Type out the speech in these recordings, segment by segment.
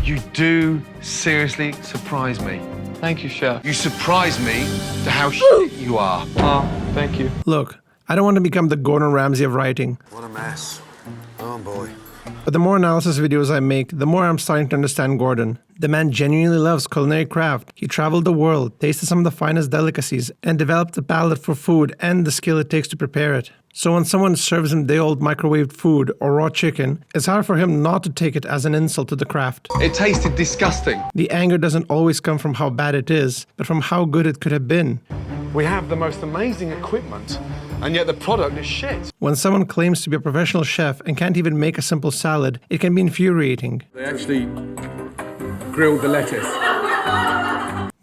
You do seriously surprise me. Thank you, chef. You surprise me to how shit you are. Oh, thank you. Look, I don't want to become the Gordon Ramsay of writing. What a mess. Oh boy. But the more analysis videos I make, the more I'm starting to understand Gordon. The man genuinely loves culinary craft. He traveled the world, tasted some of the finest delicacies, and developed a palate for food and the skill it takes to prepare it. So when someone serves him day-old microwaved food or raw chicken, it's hard for him not to take it as an insult to the craft. It tasted disgusting. The anger doesn't always come from how bad it is, but from how good it could have been. We have the most amazing equipment, and yet the product is shit. When someone claims to be a professional chef and can't even make a simple salad, it can be infuriating. They actually grilled the lettuce.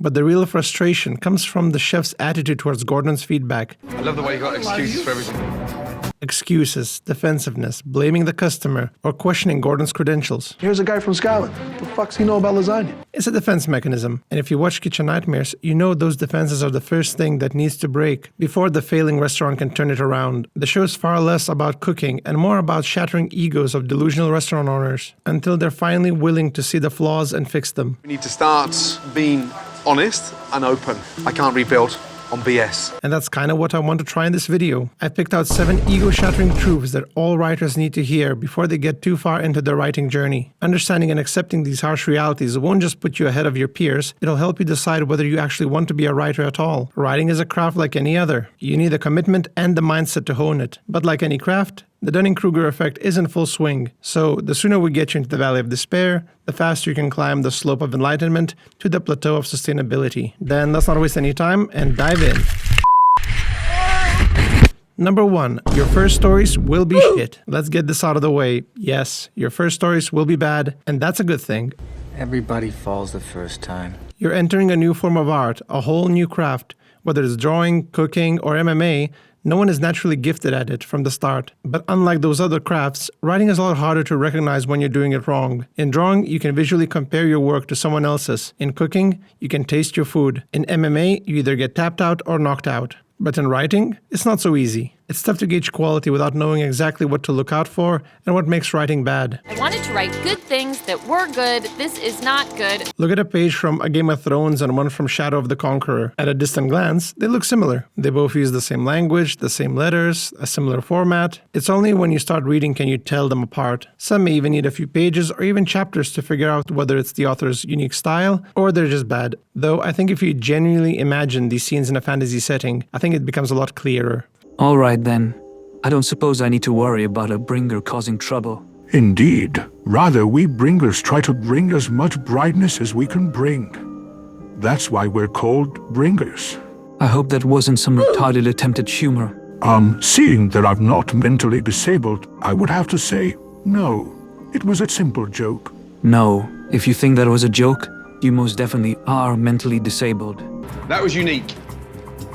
But the real frustration comes from the chef's attitude towards Gordon's feedback. I love the way you got excuses for everything. Excuses, defensiveness, blaming the customer, or questioning Gordon's credentials. Here's a guy from Scotland. What the fuck's he know about lasagna? It's a defense mechanism, and if you watch Kitchen Nightmares, you know those defenses are the first thing that needs to break before the failing restaurant can turn it around. The show is far less about cooking and more about shattering egos of delusional restaurant owners until they're finally willing to see the flaws and fix them. We need to start being honest and open. I can't rebuild on BS. And that's kind of what I want to try in this video. I picked out 7 ego-shattering truths that all writers need to hear before they get too far into their writing journey. Understanding and accepting these harsh realities won't just put you ahead of your peers, it'll help you decide whether you actually want to be a writer at all. Writing is a craft like any other. You need the commitment and the mindset to hone it. But like any craft, the Dunning-Kruger effect is in full swing, so the sooner we get you into the valley of despair, the faster you can climb the slope of enlightenment to the plateau of sustainability. Then let's not waste any time and dive in. Number 1, your first stories will be shit. Let's get this out of the way. Yes, your first stories will be bad, and that's a good thing. Everybody falls the first time. You're entering a new form of art, a whole new craft. Whether it's drawing, cooking, or MMA, no one is naturally gifted at it from the start. But unlike those other crafts, writing is a lot harder to recognize when you're doing it wrong. In drawing, you can visually compare your work to someone else's. In cooking, you can taste your food. In MMA, you either get tapped out or knocked out. But in writing, it's not so easy. It's tough to gauge quality without knowing exactly what to look out for and what makes writing bad. I wanted to write good things that were good. This is not good. Look at a page from A Game of Thrones and one from Shadow of the Conqueror. At a distant glance, they look similar. They both use the same language, the same letters, a similar format. It's only when you start reading can you tell them apart. Some may even need a few pages or even chapters to figure out whether it's the author's unique style or they're just bad. Though I think if you genuinely imagine these scenes in a fantasy setting, I think it becomes a lot clearer. All right then. I don't suppose I need to worry about a bringer causing trouble. Indeed. Rather, we bringers try to bring as much brightness as we can bring. That's why we're called bringers. I hope that wasn't some retarded attempted humor. Seeing that I'm not mentally disabled, I would have to say, no. It was a simple joke. No, if you think that was a joke, you most definitely are mentally disabled. That was unique.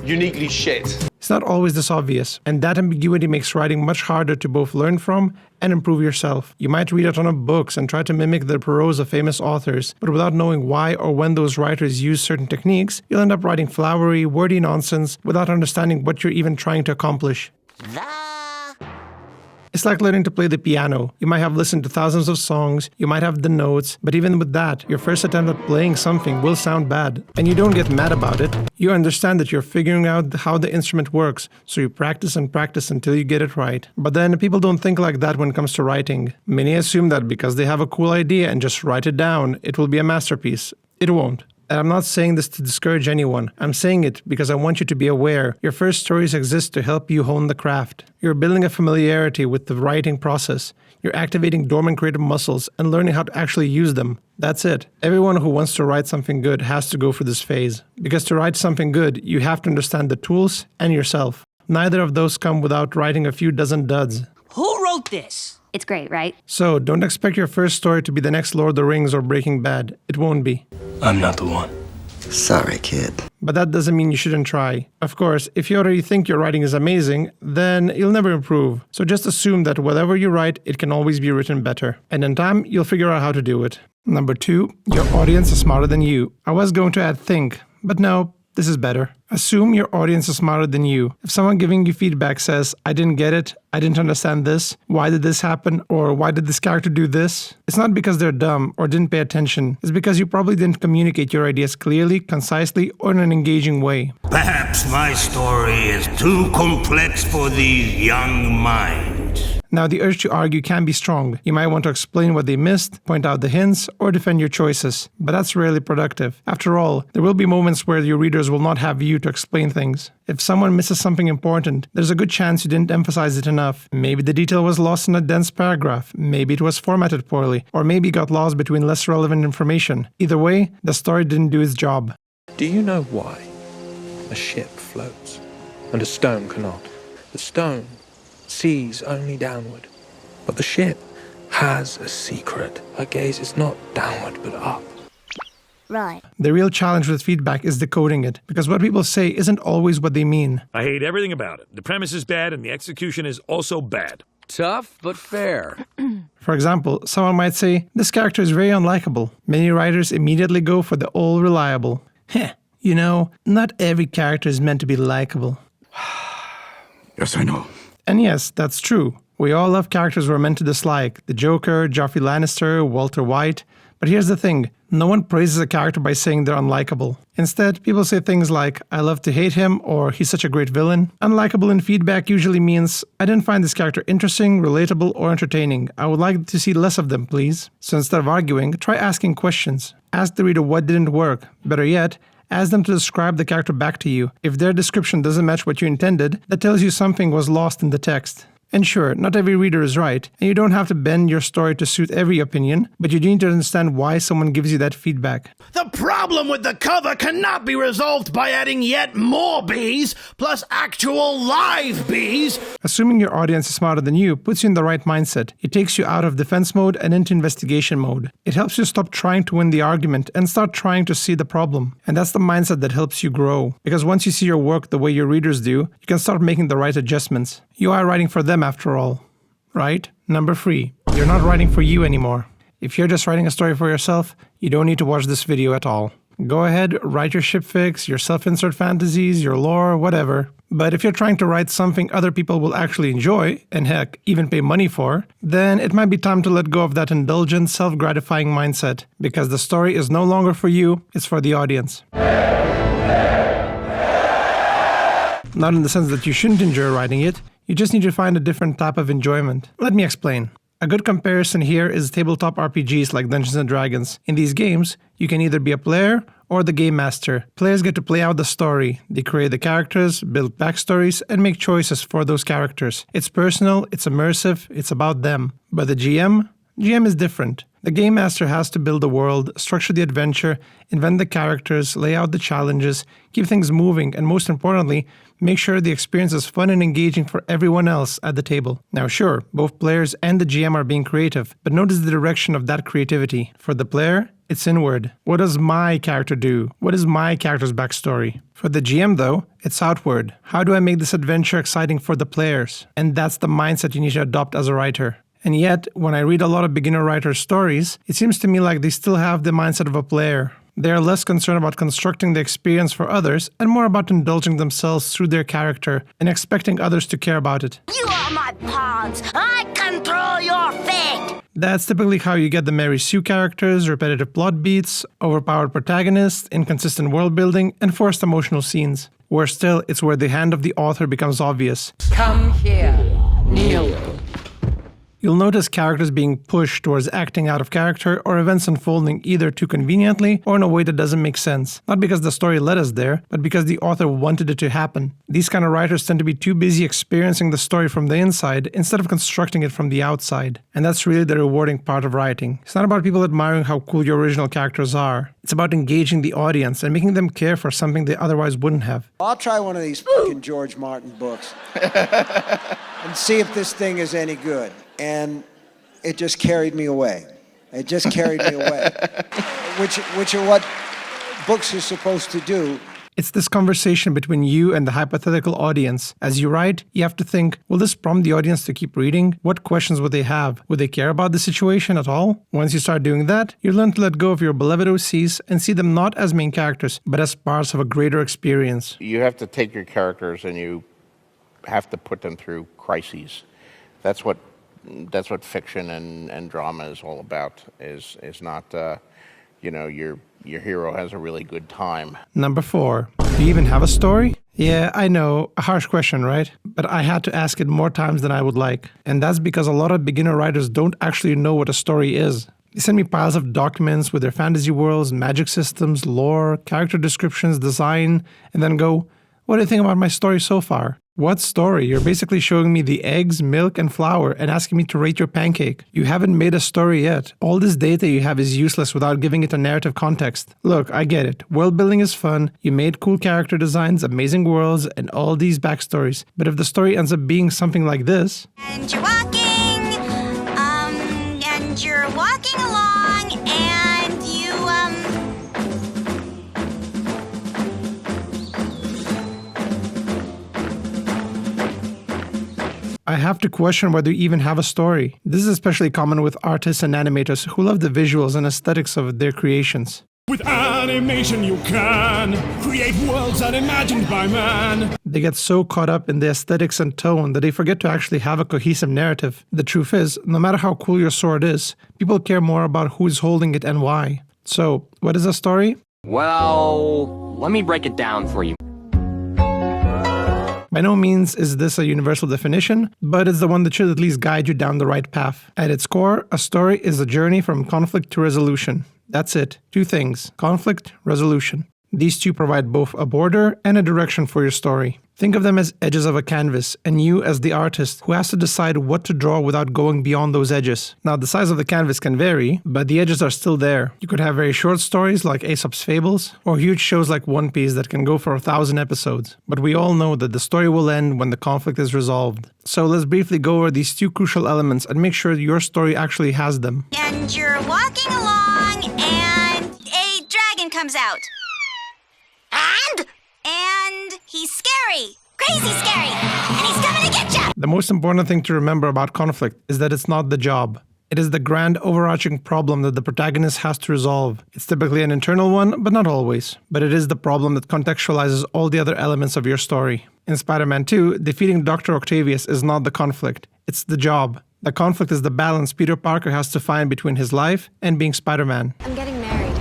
Uniquely shit. It's not always this obvious, and that ambiguity makes writing much harder to both learn from and improve yourself. You might read a ton of books and try to mimic the prose of famous authors, but without knowing why or when those writers use certain techniques, you'll end up writing flowery, wordy nonsense without understanding what you're even trying to accomplish. It's like learning to play the piano. You might have listened to thousands of songs, you might have the notes, but even with that, your first attempt at playing something will sound bad. And you don't get mad about it. You understand that you're figuring out how the instrument works, so you practice and practice until you get it right. But then people don't think like that when it comes to writing. Many assume that because they have a cool idea and just write it down, it will be a masterpiece. It won't. And I'm not saying this to discourage anyone. I'm saying it because I want you to be aware. Your first stories exist to help you hone the craft. You're building a familiarity with the writing process. You're activating dormant creative muscles and learning how to actually use them. That's it. Everyone who wants to write something good has to go through this phase. Because to write something good, you have to understand the tools and yourself. Neither of those come without writing a few dozen duds. Who wrote this? It's great, right? So don't expect your first story to be the next Lord of the Rings or Breaking Bad. It won't be. I'm not the one. Sorry, kid. But that doesn't mean you shouldn't try. Of course, if you already think your writing is amazing, then you'll never improve. So just assume that whatever you write, it can always be written better. And in time, you'll figure out how to do it. Number 2, your audience is smarter than you. I was going to add think, but no, This is better. Assume your audience is smarter than you. If someone giving you feedback says, I didn't get it, I didn't understand this, why did this happen, or why did this character do this? It's not because they're dumb or didn't pay attention. It's because you probably didn't communicate your ideas clearly, concisely, or in an engaging way. Perhaps my story is too complex for these young minds. Now, the urge to argue can be strong. You might want to explain what they missed, point out the hints, or defend your choices. But that's rarely productive. After all, there will be moments where your readers will not have you to explain things. If someone misses something important, there's a good chance you didn't emphasize it enough. Maybe the detail was lost in a dense paragraph. Maybe it was formatted poorly. Or maybe it got lost between less relevant information. Either way, the story didn't do its job. Do you know why a ship floats and a stone cannot? The stone sees only downward, but the ship has a secret. Her gaze is not downward but up. Right. The real challenge with feedback is decoding it, because what people say isn't always what they mean. I hate everything about it. The premise is bad and the execution is also bad. Tough, but fair. For example, someone might say, this character is very unlikable. Many writers immediately go for the all reliable. Heh, you know, not every character is meant to be likable. Yes, I know. And yes, that's true. We all love characters we're meant to dislike. The Joker, Joffrey Lannister, Walter White. But here's the thing, no one praises a character by saying they're unlikable. Instead, people say things like, I love to hate him, or he's such a great villain. Unlikable in feedback usually means, I didn't find this character interesting, relatable, or entertaining. I would like to see less of them, please. So instead of arguing, try asking questions. Ask the reader what didn't work. Better yet, ask them to describe the character back to you. If their description doesn't match what you intended, that tells you something was lost in the text. And sure, not every reader is right, and you don't have to bend your story to suit every opinion, but you need to understand why someone gives you that feedback. The problem with the cover cannot be resolved by adding yet more bees, plus actual live bees. Assuming your audience is smarter than you puts you in the right mindset. It takes you out of defense mode and into investigation mode. It helps you stop trying to win the argument and start trying to see the problem. And that's the mindset that helps you grow. Because once you see your work the way your readers do, you can start making the right adjustments. You are writing for them after all, right? Number 3, you're not writing for you anymore. If you're just writing a story for yourself, you don't need to watch this video at all. Go ahead, write your ship fics, your self-insert fantasies, your lore, whatever. But if you're trying to write something other people will actually enjoy, and heck, even pay money for, then it might be time to let go of that indulgent, self-gratifying mindset, because the story is no longer for you, it's for the audience. Not in the sense that you shouldn't enjoy writing it, you just need to find a different type of enjoyment. Let me explain. A good comparison here is tabletop RPGs like Dungeons & Dragons. In these games, you can either be a player or the game master. Players get to play out the story. They create the characters, build backstories, and make choices for those characters. It's personal, it's immersive, it's about them. But the GM is different. The game master has to build the world, structure the adventure, invent the characters, lay out the challenges, keep things moving, and most importantly, make sure the experience is fun and engaging for everyone else at the table. Now sure, both players and the GM are being creative, but notice the direction of that creativity. For the player, it's inward. What does my character do? What is my character's backstory? For the GM though, it's outward. How do I make this adventure exciting for the players? And that's the mindset you need to adopt as a writer. And yet, when I read a lot of beginner writers' stories, it seems to me like they still have the mindset of a player. They are less concerned about constructing the experience for others and more about indulging themselves through their character and expecting others to care about it. You are my pawns. I control your fate. That's typically how you get the Mary Sue characters, repetitive plot beats, overpowered protagonists, inconsistent world building, and forced emotional scenes. Worse still, it's where the hand of the author becomes obvious. Come here, kneel. You'll notice characters being pushed towards acting out of character or events unfolding either too conveniently or in a way that doesn't make sense. Not because the story led us there, but because the author wanted it to happen. These kind of writers tend to be too busy experiencing the story from the inside instead of constructing it from the outside. And that's really the rewarding part of writing. It's not about people admiring how cool your original characters are. It's about engaging the audience and making them care for something they otherwise wouldn't have. I'll try one of these fucking George Martin books and see if this thing is any good. And it just carried me away. It just carried me away. Which are what books are supposed to do. It's this conversation between you and the hypothetical audience. As you write, you have to think, will this prompt the audience to keep reading? What questions would they have? Would they care about the situation at all? Once you start doing that, you learn to let go of your beloved OCs and see them not as main characters, but as parts of a greater experience. You have to take your characters and you have to put them through crises. That's what fiction and drama is all about. Is not your hero has a really good time. Number 4. Do you even have a story? Yeah, I know, a harsh question, right? But I had to ask it more times than I would like. And that's because a lot of beginner writers don't actually know what a story is. They send me piles of documents with their fantasy worlds, magic systems, lore, character descriptions, design, and then go, what do you think about my story so far? What story? You're basically showing me the eggs, milk, and flour and asking me to rate your pancake. You haven't made a story yet. All this data you have is useless without giving it a narrative context. Look, I get it. World building is fun. You made cool character designs, amazing worlds, and all these backstories. But if the story ends up being something like this... And you're walking along, and you, I have to question whether you even have a story. This is especially common with artists and animators who love the visuals and aesthetics of their creations. With animation you can create worlds unimagined by man. They get so caught up in the aesthetics and tone that they forget to actually have a cohesive narrative. The truth is, no matter how cool your sword is, people care more about who's holding it and why. So, what is a story? Well, let me break it down for you. By no means is this a universal definition, but it's the one that should at least guide you down the right path. At its core, a story is a journey from conflict to resolution. That's it. 2 things: conflict, resolution. These 2 provide both a border and a direction for your story. Think of them as edges of a canvas, and you as the artist who has to decide what to draw without going beyond those edges. Now, the size of the canvas can vary, but the edges are still there. You could have very short stories like Aesop's Fables, or huge shows like One Piece that can go for 1,000 episodes. But we all know that the story will end when the conflict is resolved. So let's briefly go over these 2 crucial elements and make sure your story actually has them. and you're walking along, and a dragon comes out. And he's scary. Crazy scary. And he's coming to get you. The most important thing to remember about conflict is that it's not the job. It is the grand overarching problem that the protagonist has to resolve. It's typically an internal one, but not always. But it is the problem that contextualizes all the other elements of your story. In Spider-Man 2, defeating Dr. Octavius is not the conflict. It's the job. The conflict is the balance Peter Parker has to find between his life and being Spider-Man. I'm getting married.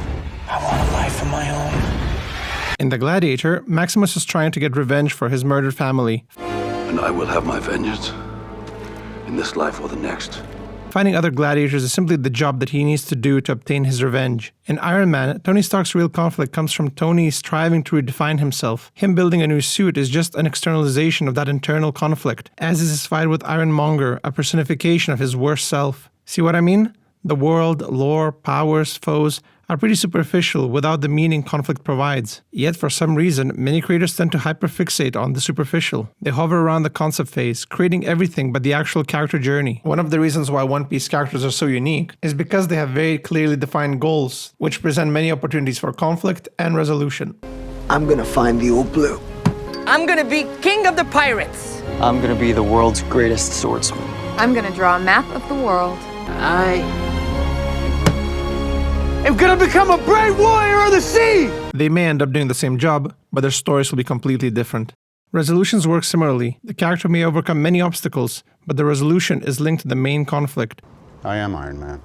I want a life of my own. In The Gladiator, Maximus is trying to get revenge for his murdered family. And I will have my vengeance, in this life or the next. Finding other gladiators is simply the job that he needs to do to obtain his revenge. In Iron Man, Tony Stark's real conflict comes from Tony striving to redefine himself. Him building a new suit is just an externalization of that internal conflict, as is his fight with Ironmonger, a personification of his worst self. See what I mean? The world, lore, powers, foes are pretty superficial without the meaning conflict provides. Yet for some reason, many creators tend to hyperfixate on the superficial. They hover around the concept phase, creating everything but the actual character journey. One of the reasons why One Piece characters are so unique is because they have very clearly defined goals, which present many opportunities for conflict and resolution. I'm gonna find the old blue. I'm gonna be king of the pirates. I'm gonna be the world's greatest swordsman. I'm gonna draw a map of the world. I'm gonna become a brave warrior of the sea! They may end up doing the same job, but their stories will be completely different. Resolutions work similarly. The character may overcome many obstacles, but the resolution is linked to the main conflict. I am Iron Man.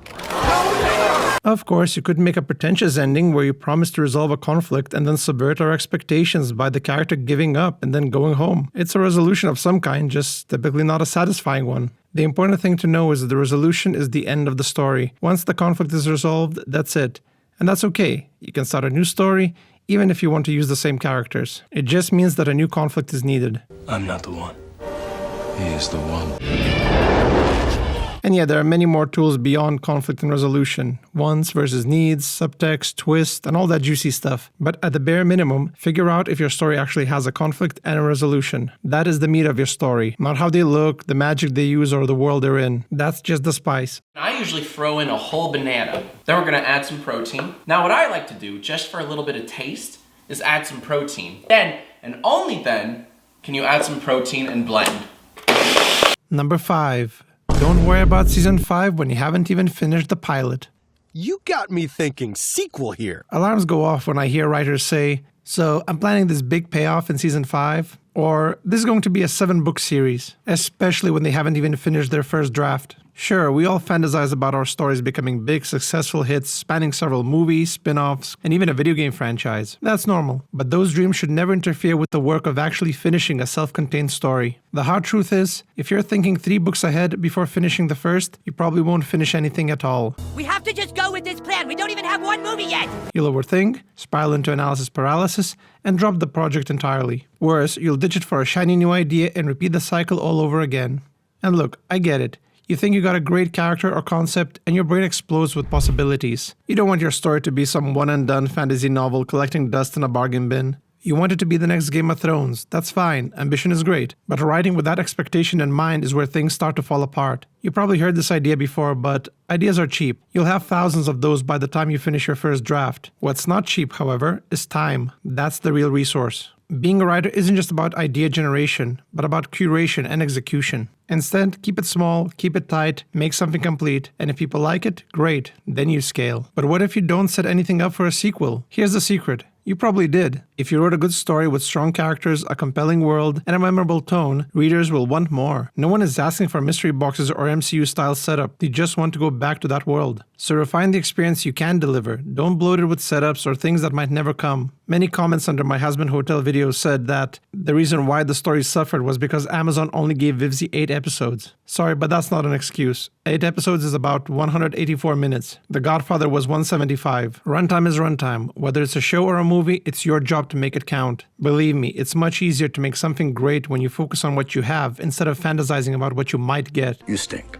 Of course, you could make a pretentious ending where you promise to resolve a conflict and then subvert our expectations by the character giving up and then going home. It's a resolution of some kind, just typically not a satisfying one. The important thing to know is that the resolution is the end of the story. Once the conflict is resolved, that's it. And that's okay. You can start a new story, even if you want to use the same characters. It just means that a new conflict is needed. I'm not the one. He is the one. And yeah, there are many more tools beyond conflict and resolution. Wants versus needs, subtext, twist, and all that juicy stuff. But at the bare minimum, figure out if your story actually has a conflict and a resolution. That is the meat of your story. Not how they look, the magic they use, or the world they're in. That's just the spice. I usually throw in a whole banana. Then we're gonna add some protein. Now what I like to do, just for a little bit of taste, is add some protein. Then, and only then, can you add some protein and blend. Number 5. Don't worry about season 5 when you haven't even finished the pilot. You got me thinking sequel here. Alarms go off when I hear writers say, so I'm planning this big payoff in season 5, or this is going to be a 7-book series, especially when they haven't even finished their first draft. Sure, we all fantasize about our stories becoming big, successful hits spanning several movies, spin-offs, and even a video game franchise. That's normal. But those dreams should never interfere with the work of actually finishing a self-contained story. The hard truth is, if you're thinking 3 books ahead before finishing the first, you probably won't finish anything at all. We have to just go with this plan. We don't even have one movie yet. You'll overthink, spiral into analysis paralysis, and drop the project entirely. Worse, you'll ditch it for a shiny new idea and repeat the cycle all over again. And look, I get it. You think you got a great character or concept, and your brain explodes with possibilities. You don't want your story to be some one-and-done fantasy novel collecting dust in a bargain bin. You want it to be the next Game of Thrones. That's fine, ambition is great. But writing with that expectation in mind is where things start to fall apart. You probably heard this idea before, but ideas are cheap. You'll have thousands of those by the time you finish your first draft. What's not cheap, however, is time. That's the real resource. Being a writer isn't just about idea generation, but about curation and execution. Instead, keep it small, keep it tight, make something complete, and if people like it, great, then you scale. But what if you don't set anything up for a sequel? Here's the secret. You probably did. If you wrote a good story with strong characters, a compelling world, and a memorable tone, readers will want more. No one is asking for mystery boxes or MCU-style setup. They just want to go back to that world. So refine the experience you can deliver. Don't bloat it with setups or things that might never come. Many comments under my Husband Hotel video said that the reason why the story suffered was because Amazon only gave Vivzy 8 episodes. Sorry, but that's not an excuse. 8 episodes is about 184 minutes. The Godfather was 175. Runtime is runtime. Whether it's a show or a movie, it's your job to make it count. Believe me, it's much easier to make something great when you focus on what you have instead of fantasizing about what you might get. You stink.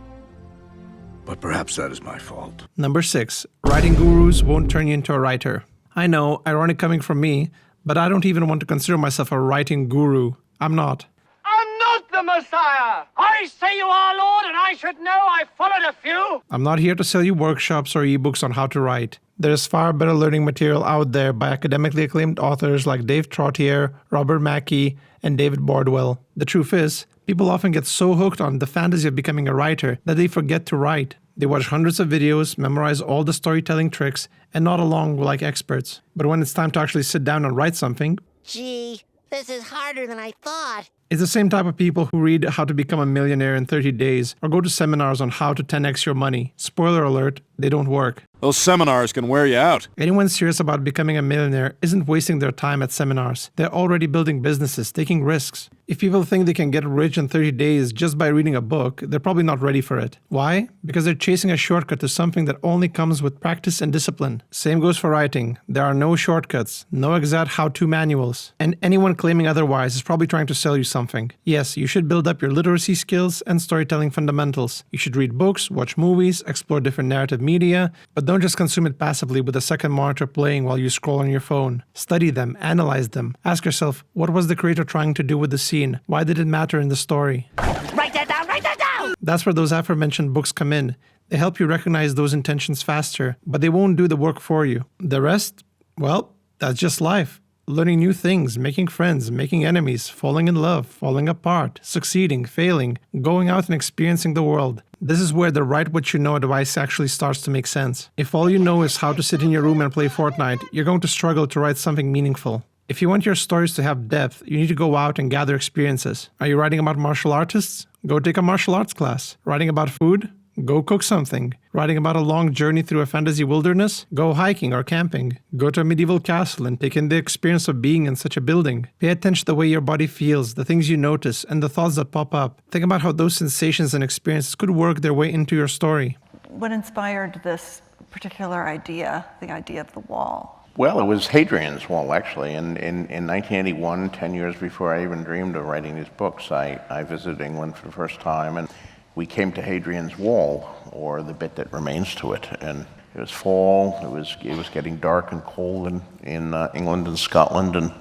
But perhaps that is my fault. Number 6. Writing gurus won't turn you into a writer. I know, ironic coming from me, but I don't even want to consider myself a writing guru. I'm not. I'm not the Messiah! I say you are, Lord, and I should know I followed a few! I'm not here to sell you workshops or ebooks on how to write. There's far better learning material out there by academically acclaimed authors like Dave Trottier, Robert Mackey, and David Bardwell. The truth is, people often get so hooked on the fantasy of becoming a writer that they forget to write. They watch hundreds of videos, memorize all the storytelling tricks, and nod along like experts. But when it's time to actually sit down and write something, Gee, this is harder than I thought. it's the same type of people who read How to Become a Millionaire in 30 Days or go to seminars on how to 10x your money. Spoiler alert, they don't work. Those seminars can wear you out. Anyone serious about becoming a millionaire isn't wasting their time at seminars. They're already building businesses, taking risks. If people think they can get rich in 30 days just by reading a book, they're probably not ready for it. Why? Because they're chasing a shortcut to something that only comes with practice and discipline. Same goes for writing. There are no shortcuts, no exact how-to manuals. And anyone claiming otherwise is probably trying to sell you something. Yes, you should build up your literacy skills and storytelling fundamentals. You should read books, watch movies, explore different narrative media, but don't just consume it passively with a second monitor playing while you scroll on your phone. Study them, analyze them. Ask yourself, what was the creator trying to do with the scene? Why did it matter in the story? Write that down, write that down! That's where those aforementioned books come in. They help you recognize those intentions faster, but they won't do the work for you. The rest, well, that's just life. Learning new things, making friends, making enemies, falling in love, falling apart, succeeding, failing, going out and experiencing the world. This is where the write what you know advice actually starts to make sense. If all you know is how to sit in your room and play Fortnite, you're going to struggle to write something meaningful. If you want your stories to have depth, you need to go out and gather experiences. Are you writing about martial artists? Go take a martial arts class. Writing about food? Go cook something. Writing about a long journey through a fantasy wilderness? Go hiking or camping. Go to a medieval castle and take in the experience of being in such a building. Pay attention to the way your body feels, the things you notice, and the thoughts that pop up. Think about how those sensations and experiences could work their way into your story. What inspired this particular idea, the idea of the wall? Well, it was Hadrian's Wall, actually. In 1981, 10 years before I even dreamed of writing these books, I visited England for the first time, and we came to Hadrian's Wall, or the bit that remains to it. And it was fall, it was getting dark and cold in England and Scotland, and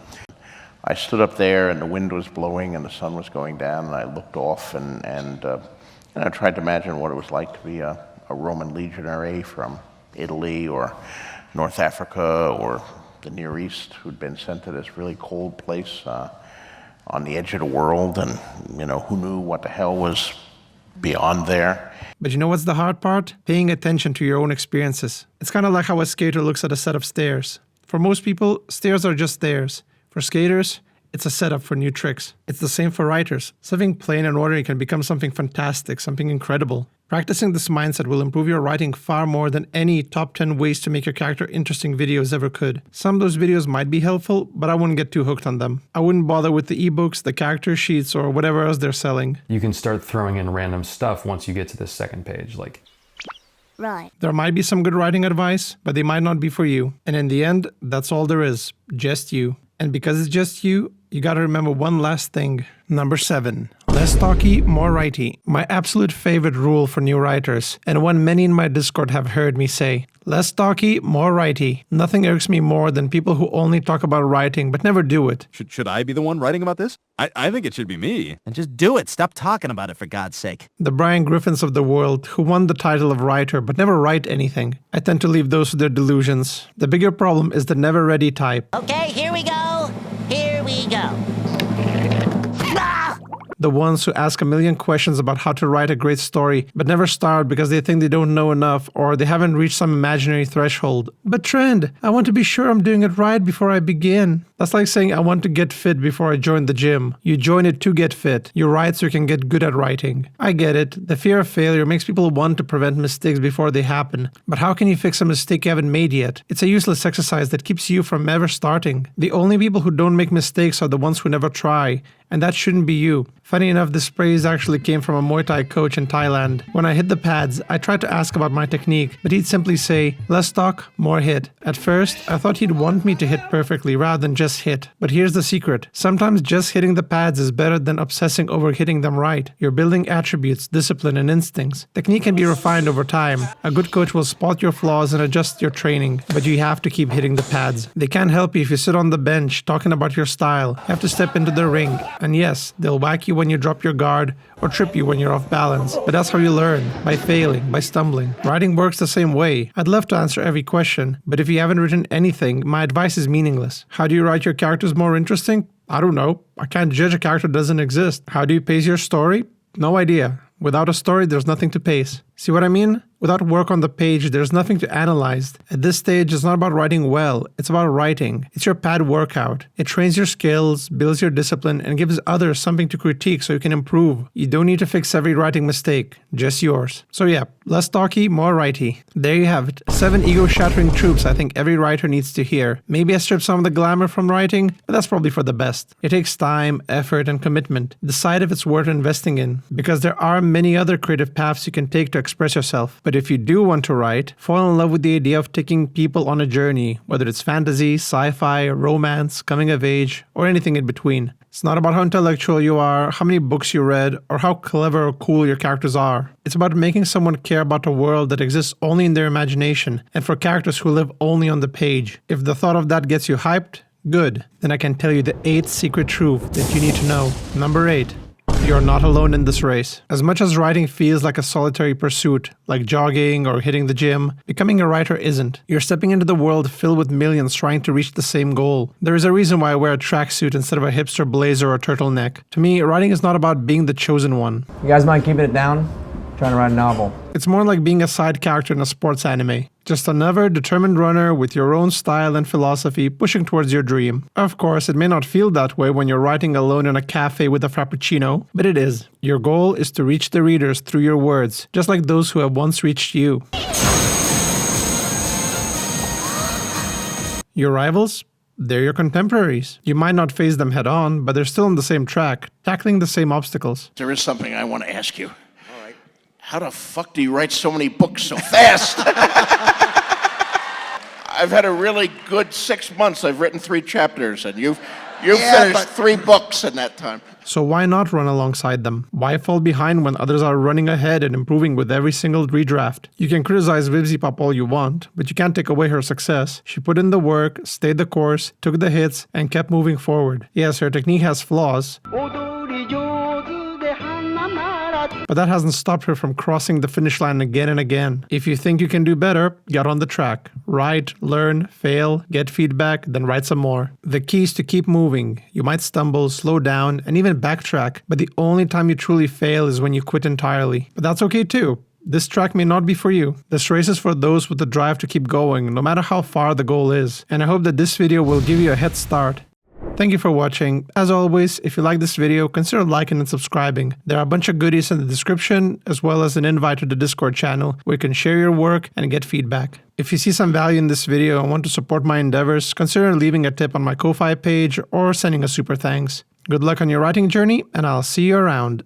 I stood up there, and the wind was blowing, and the sun was going down, and I looked off, and I tried to imagine what it was like to be a Roman legionary from Italy or North Africa or the Near East who'd been sent to this really cold place on the edge of the world, and who knew what the hell was beyond there. But you know what's the hard part? Paying attention to your own experiences. It's kind of like how a skater looks at a set of stairs. For most people, stairs are just stairs. For skaters, it's a setup for new tricks. It's the same for writers. Something plain and ordinary can become something fantastic, something incredible. Practicing this mindset will improve your writing far more than any top 10 ways to make your character interesting videos ever could. Some of those videos might be helpful, but I wouldn't get too hooked on them. I wouldn't bother with the ebooks, the character sheets, or whatever else they're selling. You can start throwing in random stuff once you get to this second page, like... Right. There might be some good writing advice, but they might not be for you. And in the end, that's all there is. Just you. And because it's just you, you gotta remember one last thing. Number 7. Less talky, more writey. My absolute favorite rule for new writers, and one many in my Discord have heard me say. Less talky, more writey. Nothing irks me more than people who only talk about writing but never do it. Should I be the one writing about this? I think it should be me. And just do it. Stop talking about it, for God's sake. The Brian Griffins of the world, who won the title of writer but never write anything. I tend to leave those with their delusions. The bigger problem is the never ready type. Okay, here we go. Here we go. The ones who ask a million questions about how to write a great story, but never start because they think they don't know enough or they haven't reached some imaginary threshold. But Trend, I want to be sure I'm doing it right before I begin. That's like saying I want to get fit before I join the gym. You join it to get fit. You write so you can get good at writing. I get it. The fear of failure makes people want to prevent mistakes before they happen. But how can you fix a mistake you haven't made yet? It's a useless exercise that keeps you from ever starting. The only people who don't make mistakes are the ones who never try. And that shouldn't be you. Funny enough, this praise actually came from a Muay Thai coach in Thailand. When I hit the pads, I tried to ask about my technique, but he'd simply say, less talk, more hit. At first, I thought he'd want me to hit perfectly rather than just hit. But here's the secret. Sometimes just hitting the pads is better than obsessing over hitting them right. You're building attributes, discipline, and instincts. Technique can be refined over time. A good coach will spot your flaws and adjust your training, but you have to keep hitting the pads. They can't help you if you sit on the bench talking about your style. You have to step into the ring. And yes, they'll whack you when you drop your guard or trip you when you're off balance. But that's how you learn, by failing, by stumbling. Writing works the same way. I'd love to answer every question, but if you haven't written anything, my advice is meaningless. How do you write your characters more interesting? I don't know. I can't judge a character that doesn't exist. How do you pace your story? No idea. Without a story, there's nothing to pace. See what I mean? Without work on the page, there's nothing to analyze. At this stage, it's not about writing well, it's about writing. It's your pad workout. It trains your skills, builds your discipline, and gives others something to critique so you can improve. You don't need to fix every writing mistake, just yours. So yeah, less talky, more writey. There you have it. 7 ego-shattering truths I think every writer needs to hear. Maybe I stripped some of the glamour from writing, but that's probably for the best. It takes time, effort, and commitment. Decide if it's worth investing in, because there are many other creative paths you can take to express yourself. But if you do want to write, fall in love with the idea of taking people on a journey, whether it's fantasy, sci-fi, romance, coming of age, or anything in between. It's not about how intellectual you are, how many books you read, or how clever or cool your characters are. It's about making someone care about a world that exists only in their imagination, and for characters who live only on the page. If the thought of that gets you hyped, good. Then I can tell you the 8th secret truth that you need to know. Number 8. You're not alone in this race. As much as writing feels like a solitary pursuit, like jogging or hitting the gym, becoming a writer isn't. You're stepping into the world filled with millions trying to reach the same goal. There is a reason why I wear a tracksuit instead of a hipster blazer or turtleneck. To me, writing is not about being the chosen one. You guys mind keeping it down? I'm trying to write a novel. It's more like being a side character in a sports anime. Just another determined runner with your own style and philosophy pushing towards your dream. Of course, it may not feel that way when you're writing alone in a cafe with a frappuccino, but it is. Your goal is to reach the readers through your words, just like those who have once reached you. Your rivals? They're your contemporaries. You might not face them head on, but they're still on the same track, tackling the same obstacles. There is something I want to ask you. All right. How the fuck do you write so many books so fast? I've had a really good 6 months. I've written 3 chapters, and you've finished 3 books in that time. So why not run alongside them? Why fall behind when others are running ahead and improving with every single redraft? You can criticize Vivzy Pop all you want, but you can't take away her success. She put in the work, stayed the course, took the hits, and kept moving forward. Yes, her technique has flaws, but that hasn't stopped her from crossing the finish line again and again. If you think you can do better, get on the track. Write, learn, fail, get feedback, then write some more. The key is to keep moving. You might stumble, slow down, and even backtrack, but the only time you truly fail is when you quit entirely. But that's okay too. This track may not be for you. This race is for those with the drive to keep going, no matter how far the goal is. And I hope that this video will give you a head start. Thank you for watching. As always, if you like this video, consider liking and subscribing. There are a bunch of goodies in the description, as well as an invite to the Discord channel, where you can share your work and get feedback. If you see some value in this video and want to support my endeavors, consider leaving a tip on my Ko-Fi page or sending a super thanks. Good luck on your writing journey, and I'll see you around.